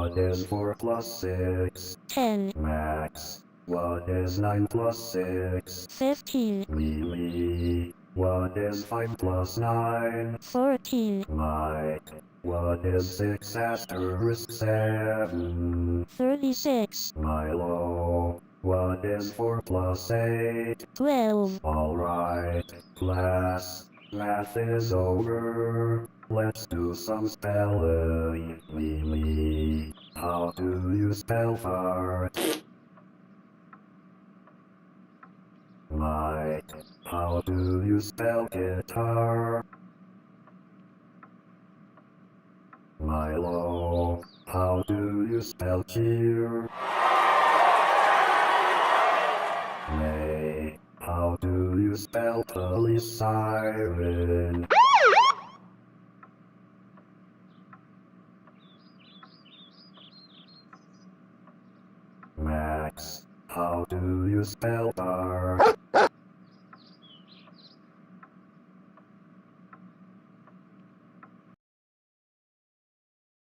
What is 4 plus 6? 10, Max. What is 9 plus 6? 15, Lily. What is 5 plus 9? 14, Mike. What is 6 asterisk 7? 36, Milo. What is 4 plus 8? 12. Alright, class. Math is over. Let's do some spelling. Lily. How do you spell fart? Mike. How do you spell guitar? Milo. How do you spell cheer? May. How do you spell police siren? Max. How do you spell bar?